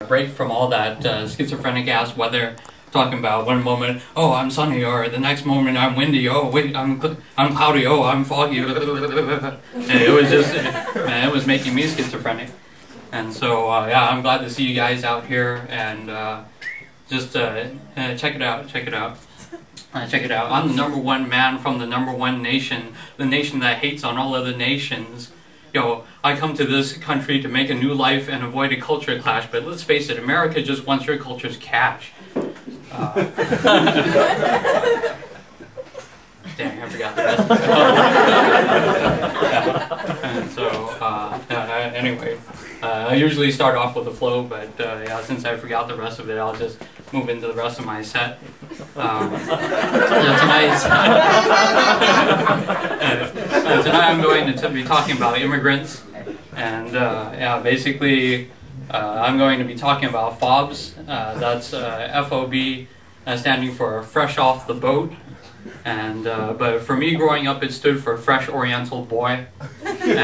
break from all that schizophrenic ass weather. Talking about one moment, oh, I'm sunny, or the next moment I'm windy. Oh, wait, I'm cloudy. Oh, I'm foggy. And it was just, man, it was making me schizophrenic. And so, yeah, I'm glad to see you guys out here, and just check it out. Check it out. Check it out. I'm the #1 man from the #1 nation, the nation that hates on all other nations. Yo, I come to this country to make a new life and avoid a culture clash, but let's face it, America just wants your culture's cash. Dang, I forgot the rest. And so, anyway, I usually start off with the flow, but yeah, since I forgot the rest of it, I'll just move into the rest of my set. Tonight I'm going to be talking about immigrants, and yeah, basically I'm going to be talking about FOBs. That's FOB, standing for Fresh Off the Boat. And but for me, growing up, it stood for Fresh Oriental Boy. And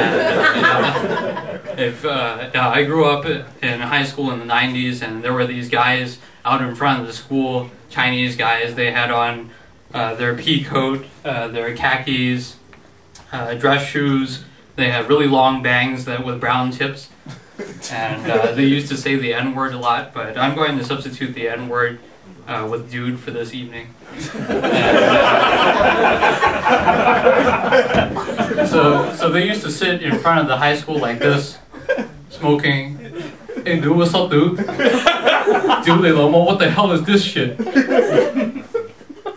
I grew up in high school in the 90s, and there were these guys out in front of the school, Chinese guys. They had on their pea coat, their khakis, dress shoes. They had really long bangs with brown tips. And they used to say the N-word a lot, but I'm going to substitute the N-word with dude for this evening. And, so they used to sit in front of the high school like this, smoking. Hey dude, what's up, dude? Dude, Lomo, what the hell is this shit?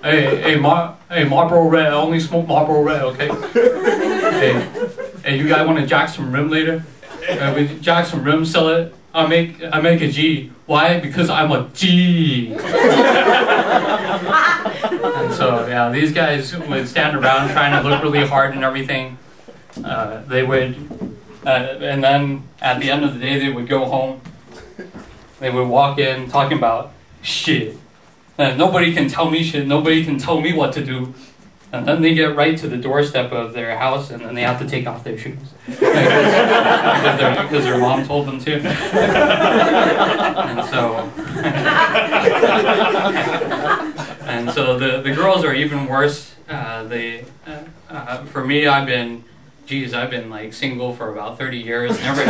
Hey, Marlboro Red. I only smoke Marlboro Red, okay? Hey, you guys want to jack some rim later? We jack some rim, sell it. I make a G. Why? Because I'm a G. And so yeah, these guys would stand around trying to look really hard and everything. They would, and then at the end of the day, they would go home. They would walk in talking about shit. Nobody can tell me shit. Nobody can tell me what to do. And then they get right to the doorstep of their house, and then they have to take off their shoes because their mom told them to. And so the girls are even worse. For me, I've been like single for about 30 years. Never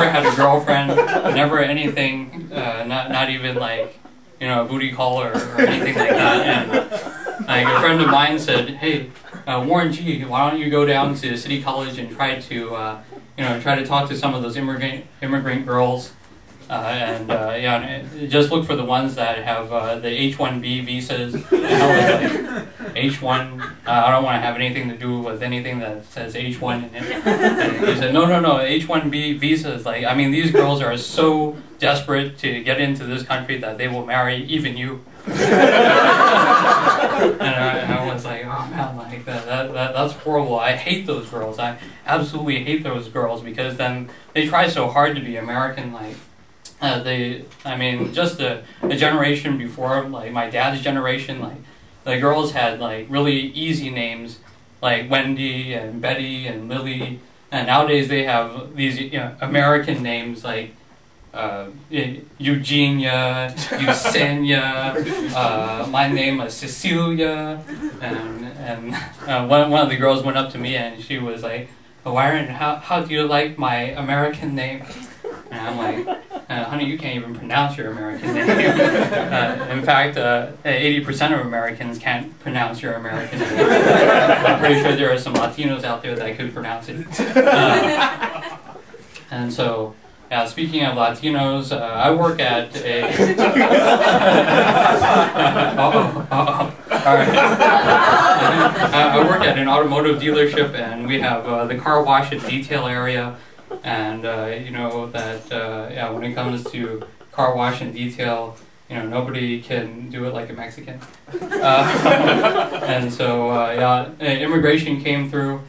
had a girlfriend. Never anything. Not even like, you know, a booty call or anything like that. And like a friend of mine said, "Hey, Warren G, why don't you go down to City College and try to talk to some of those immigrant girls, yeah, just look for the ones that have the H-1B visas." And I was like, H1, I don't want to have anything to do with anything that says H1 in it. And he said, no, H1B visas. Like, I mean, these girls are so desperate to get into this country that they will marry even you. And I was like, oh man, like that's horrible. I hate those girls. I absolutely hate those girls, because then they try so hard to be American. Like, just a generation before, like my dad's generation, like the girls had like really easy names like Wendy and Betty and Lily, and nowadays they have these American names like Eugenia, Eusenia, my name is Cecilia, and one of the girls went up to me and she was like, "Wyron, how do you like my American name?" And I'm like, "Honey, you can't even pronounce your American name." In fact, 80% of Americans can't pronounce your American name. I'm pretty sure there are some Latinos out there that could pronounce it. And so, yeah, speaking of Latinos, I work at a... All right. I work at an automotive dealership, and we have the car wash and detail area. And you know that yeah, when it comes to car wash and detail, you know, nobody can do it like a Mexican. And so yeah, immigration came through,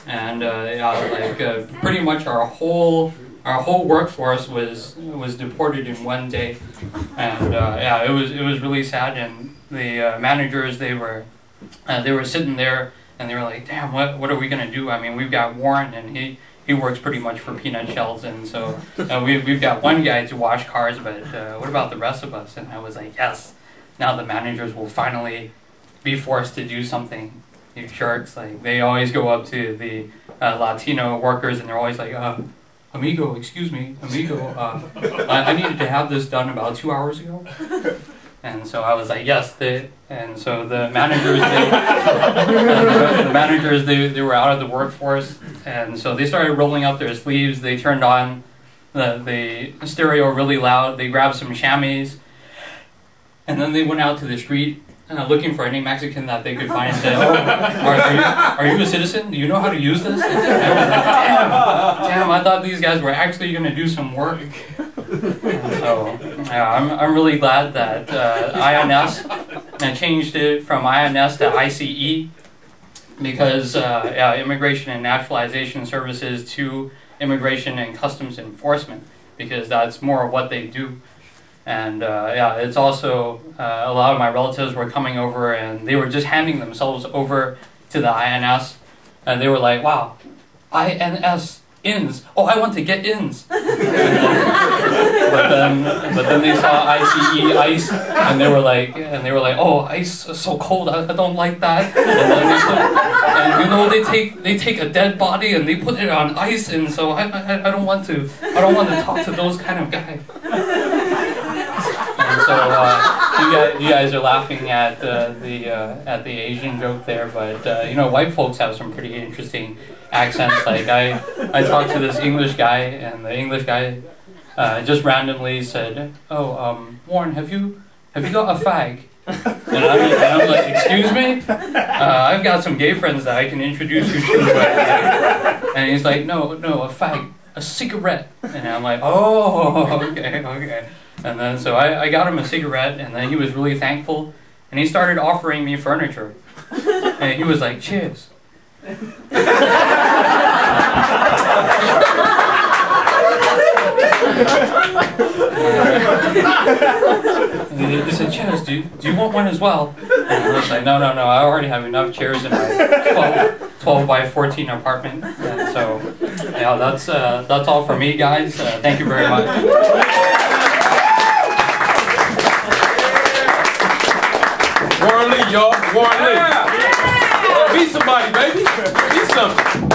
and yeah, pretty much our whole workforce was deported in one day. And yeah, it was really sad. And the managers, they were sitting there and they were like, "Damn, what are we gonna do? I mean, we've got Warren, and he works pretty much for peanut shells, and so we've got one guy to wash cars, but what about the rest of us? And I was like, yes, now the managers will finally be forced to do something. You jerks, like they always go up to the Latino workers and they're always like, amigo, excuse me, amigo, I needed to have this done about 2 hours ago. And so I was like, yes, and so the managers, they were out of the workforce, and so they started rolling up their sleeves. They turned on the stereo really loud. They grabbed some chamois, and then they went out to the street looking for any Mexican that they could find and said, oh, are you a citizen? Do you know how to use this? And I was like, damn, I thought these guys were actually going to do some work. So yeah, I'm really glad that INS changed it from INS to ICE, because Immigration and Naturalization Services to Immigration and Customs Enforcement, because that's more of what they do. And it's also a lot of my relatives were coming over and they were just handing themselves over to the INS, and they were like, wow, INS, ins, oh, I want to get ins. But then they saw ICE, ice, and they were like, oh, ice is so cold, I don't like that. And then they they take a dead body and they put it on ice, and so I don't want to talk to those kind of guys. And so you guys are laughing at the Asian joke there, but white folks have some pretty interesting accents. Like I talked to this English guy, and the English guy just randomly said, "Oh, Warren, have you got a fag?" And I'm like, "Excuse me? I've got some gay friends that I can introduce you to." And he's like, "No, a fag, a cigarette." And I'm like, "Oh, okay." And then so I got him a cigarette, and then he was really thankful, and he started offering me furniture. And he was like, "Cheers." He said, "Cheers, do you want one as well?" And I was like, no, I already have enough chairs in my 12 by 14 apartment. And so, yeah, that's all for me, guys. Thank you very much. Warren Lee, y'all. Warren Lee. Be somebody, baby. Be something.